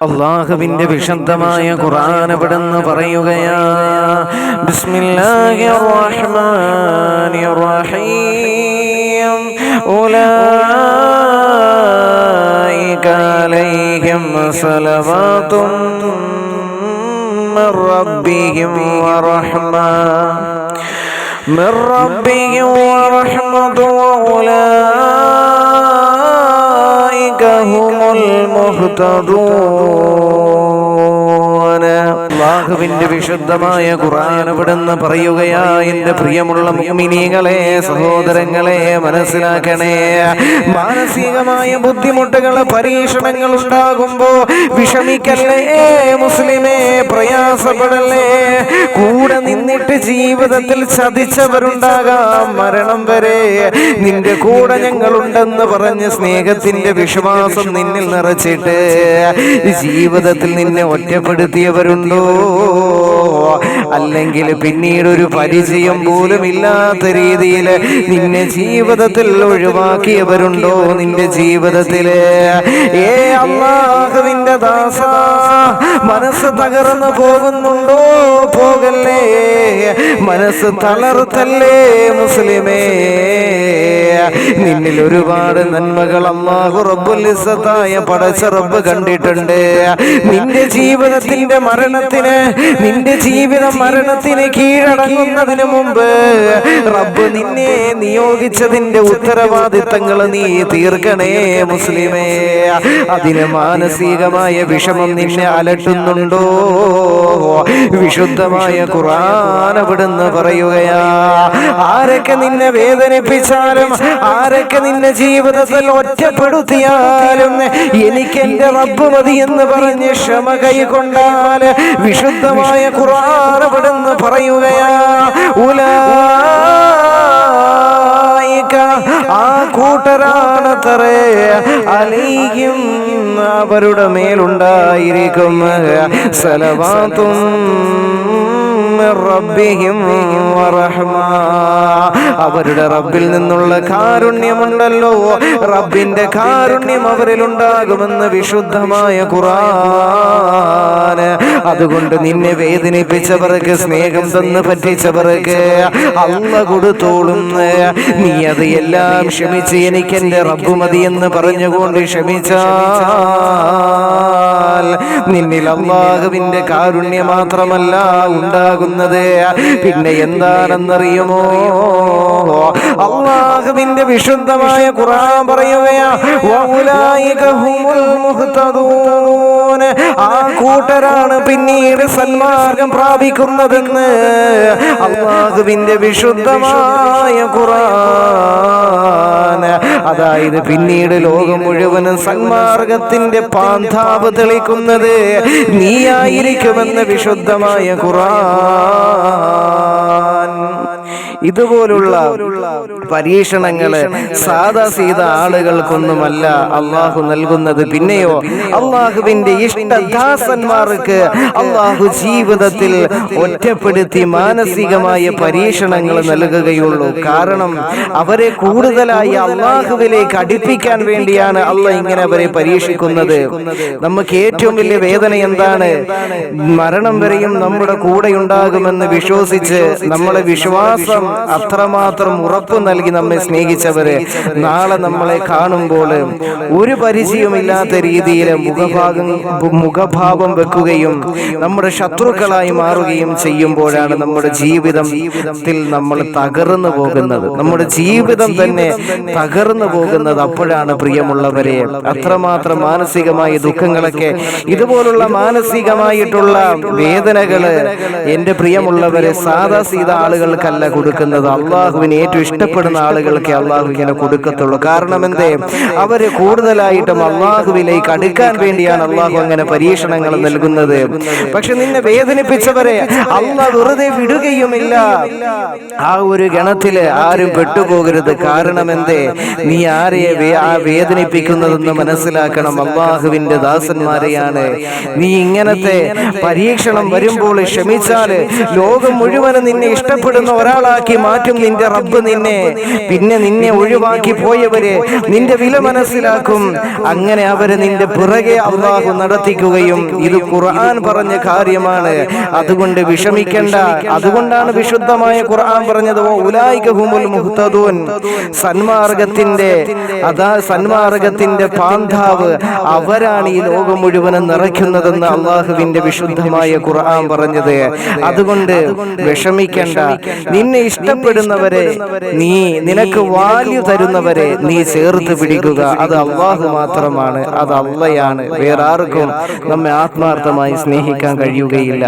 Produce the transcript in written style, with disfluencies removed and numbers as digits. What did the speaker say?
അല്ലാഹുവിന്റെ വിശുദ്ധമായ ഖുർആൻ ഇവിടുന്ന് പറയുകയാ ബിസ്മില്ലാഹിർ റഹ്മാനിർ റഹീം ഉലൈക അലൈഹിം സലവാതും മിർ റബ്ബിഹിം വറഹ്മ وأولئك هم المهتدون. അല്ലാഹുവിന്റെ വിശുദ്ധമായ ഖുർആൻ ഇവിടുന്ന് പറയുകയാ, എന്റെ പ്രിയമുള്ള മുഅ്മിനീങ്ങളെ, സഹോദരങ്ങളെ, മനസ്സിലാക്കണേ. മാനസികമായ ബുദ്ധിമുട്ടുകൾ, പരീക്ഷണങ്ങൾ ഉണ്ടാകുമ്പോ വിഷമിക്കല്ലേ മുസ്ലിമേ, പ്രയാസപ്പെടല്ലേ. കൂടെ നിന്നിട്ട് ജീവിതത്തിൽ ചതിച്ചവരുണ്ടാകാം, മരണം വരെ നിന്റെ കൂടെ ഞങ്ങളുണ്ടെന്ന് പറഞ്ഞ് സ്നേഹത്തിന്റെ വിശ്വാസം നിന്നിൽ നിറച്ചിട്ട് ജീവിതത്തിൽ നിന്നെ ഒറ്റപ്പെടുത്തിയവരുണ്ടോ? അല്ലെങ്കിൽ പിന്നീട് ഒരു പരിചയം പോലും ഇല്ലാത്ത രീതിയിൽ നിന്നെ ജീവിതത്തിൽ ഒഴിവാക്കിയവരുണ്ടോ നിന്റെ ജീവിതത്തില്? അല്ലാഹുവിന്റെ ദാസ, മനസ്സ് തകർന്നു പോകുന്നുണ്ടോ? പോകല്ലേ, മനസ്സ് തളർത്തല്ലേ മുസ്ലിമേ. നിന്നിൽ ഒരുപാട് നന്മകൾ അല്ലാഹു റബ്ബുൽ ഇസ്സത്തായ പടച്ച റബ്ബ് കണ്ടിട്ടുണ്ട്. നിന്റെ ജീവിതത്തിന്റെ മരണത്തിന്, നിന്റെ ജീവിതം മരണത്തിന് കീഴടങ്ങുന്നതിന് മുമ്പ് റബ്ബ് നിന്നെ നിയോഗിച്ചതിന്റെ ഉത്തരവാദിത്തങ്ങൾ നീ തീർക്കണേ മുസ്ലിമേ. അതിന് മാനസികമായ വിഷമം നിന്നെ അലട്ടുന്നുണ്ടോ? വിശുദ്ധമായ ഖുർആൻ അവിടുന്ന് പറയുകയാ, ആരൊക്കെ നിന്നെ വേദനിപ്പിച്ചാലും, ആരൊക്കെ നിന്നെ ജീവിതത്തിൽ ഒറ്റപ്പെടുത്തിയാലും എനിക്ക് എന്റെ റബ്ബ് മതി എന്ന് പറഞ്ഞ് ക്ഷമ കൈകൊണ്ടാൽ വിശുദ്ധമായ ഖുർആൻ അവിടുന്ന് പറയുകയാ, ഉലൈക, ആ കൂട്ടരാണത്രേ, അലൈഹിം, അവരുടെ മേലുണ്ടായിരിക്കും സലവാത്തും റബ്ബിഹിം വറഹ്മ, അവരുടെ റബ്ബിൽ നിന്നുള്ള കാരുണ്യമുണ്ടല്ലോ, റബ്ബിന്റെ കാരുണ്യം അവരിൽ ഉണ്ടാകുമെന്ന് വിശുദ്ധമായ ഖുർആൻ. അതുകൊണ്ട് നിന്നെ വേദനിപ്പിച്ചവർക്ക്, സ്നേഹം തന്ന് പറ്റിച്ചവർക്ക് അല്ലാഹു കൊടുത്തോളും. നീ അത് എല്ലാം ക്ഷമിച്ച് എനിക്ക് എന്റെ റബ്ബ് മതി എന്ന് പറഞ്ഞുകൊണ്ട് ക്ഷമിച്ചാൽ നിന്നിൽ അല്ലാഹുവിന്റെ കാരുണ്യം മാത്രമല്ല ഉണ്ടാകുന്നത്, പിന്നെ എന്താണെന്നറിയുമോ? അല്ലാഹുവിന്റെ വിശുദ്ധമായ ഖുർആൻ പറയുകയാ, വഉലൈക ഹുമുൽ മുഹ്തദൂൻ, ആ കൂട്ടരാണ് പിന്നീട് സന്മാർഗം പ്രാപിക്കുന്നതെന്ന് അല്ലാഹുവിന്റെ വിശുദ്ധമായ ഖുർആൻ. അതായത് പിന്നീട് ലോകം മുഴുവനും സന്മാർഗത്തിന്റെ പാന്താവ് തെളിക്കുന്നത് നീയായിരിക്കുമെന്ന് വിശുദ്ധമായ ഖുർആൻ. ഇതുപോലുള്ള പരീക്ഷണങ്ങള് സാദാ സീത ആളുകൾക്കൊന്നുമല്ല അള്ളാഹു നൽകുന്നത്. പിന്നെയോ അള്ളാഹുവിന്റെ ഇഷ്ടദാസന്മാർക്ക് അള്ളാഹു ജീവിതത്തിൽ ഒറ്റപ്പെടുത്തി മാനസികമായ പരീക്ഷണങ്ങൾ നൽകുകയുള്ളൂ. കാരണം അവരെ കൂടുതലായി അള്ളാഹുവിലേക്ക് അടുപ്പിക്കാൻ വേണ്ടിയാണ് അള്ളാഹ് ഇങ്ങനെ അവരെ പരീക്ഷിക്കുന്നത്. നമുക്ക് ഏറ്റവും വലിയ വേദന എന്താണ്? മരണം വരെയും നമ്മുടെ കൂടെ ഉണ്ടാകുമെന്ന് വിശ്വസിച്ച് നമ്മളെ വിശ്വാസം അത്രമാത്രം ഉറപ്പ് നൽകി നമ്മെ സ്നേഹിച്ചവര് നാളെ നമ്മളെ കാണുമ്പോൾ ഒരു പരിചയമില്ലാത്ത രീതിയിൽ മുഖഭാവം വെക്കുകയും നമ്മുടെ ശത്രുക്കളായി മാറുകയും ചെയ്യുമ്പോഴാണ് നമ്മുടെ ജീവിതത്തിൽ നമ്മൾ തകർന്നു പോകുന്നത്, നമ്മുടെ ജീവിതം തന്നെ തകർന്നു പോകുന്നത്. അപ്പോഴാണ് പ്രിയമുള്ളവരെ അത്രമാത്രം മാനസികമായ ദുഃഖങ്ങളൊക്കെ, ഇതുപോലുള്ള മാനസികമായിട്ടുള്ള വേദനകള് എന്റെ പ്രിയമുള്ളവരെ സാദാ സീത ആളുകൾക്കല്ല കൊടുക്കുന്നത്, അള്ളാഹുവിന് ഏറ്റവും ഇഷ്ടപ്പെടുന്ന ആളുകൾക്ക് അള്ളാഹു ഇങ്ങനെ കൊടുക്കത്തുള്ളൂ. കാരണം എന്തേ? അവര് കൂടുതലായിട്ടും അള്ളാഹുവിലേക്ക് അടുക്കാൻ വേണ്ടിയാണ് അള്ളാഹു അങ്ങനെ പരീക്ഷണങ്ങൾ നൽകുന്നത്. പക്ഷെ നിന്നെ വേദനിപ്പിച്ചവരെ അള്ളാഹ് വെറുതെ വിടുകയുമില്ല. ആ ഒരു ഗണത്തില് ആരും പെട്ടുപോകരുത്. കാരണം എന്തേ? നീ ആരെയെ വേദനിപ്പിക്കുന്നതെന്ന് മനസ്സിലാക്കണം. അള്ളാഹുവിന്റെ ദാസന്മാരെയാണ്. നീ ഇങ്ങനത്തെ പരീക്ഷണം വരുമ്പോൾ ക്ഷമിച്ചാല് ലോകം മുഴുവനും നിന്നെ ഇഷ്ടപ്പെടുന്ന ഒരാളാക്കി ഒരാളാക്കി മാറ്റും നിന്റെ റബ്ബ് നിന്നെ. പിന്നെ നിന്നെ ഒഴിവാക്കി പോയവരെ നിന്റെ വില മനസ്സിലാക്കും. അങ്ങനെ അവരെ നിന്റെ പിറകെ അല്ലാഹു നടത്തിക്കുകയും. ഇത് ഖുർആൻ പറഞ്ഞ കാര്യമാണ്. അതുകൊണ്ട് വിഷമിക്കണ്ട. അതുകൊണ്ടാണ് വിശുദ്ധമായ ഖുർആൻ പറഞ്ഞത് ഉലൈക ഹുമുൽ മുഹ്തദൂൻ. സന്മാർഗത്തിന്റെ പാന്താവ് അവരാണ് ഈ ലോകം മുഴുവനും നിറയ്ക്കുന്നതെന്ന് അള്ളാഹുവിന്റെ വിശുദ്ധമായ ഖുർആൻ പറഞ്ഞത്. അതുകൊണ്ട് വിഷമിക്കണ്ട. നിന്നെ ഇഷ്ടപ്പെടുന്നവരെ, നിനക്ക് വാല്യൂ തരുന്നവരെ നീ ചേർത്ത് പിടിക്കുക. അത് അള്ളാഹു മാത്രമാണ്. അത് അള്ളയാണ്. വേറെ ആർക്കും നമ്മെ ആത്മാർത്ഥമായി സ്നേഹിക്കാൻ കഴിയുകയില്ല.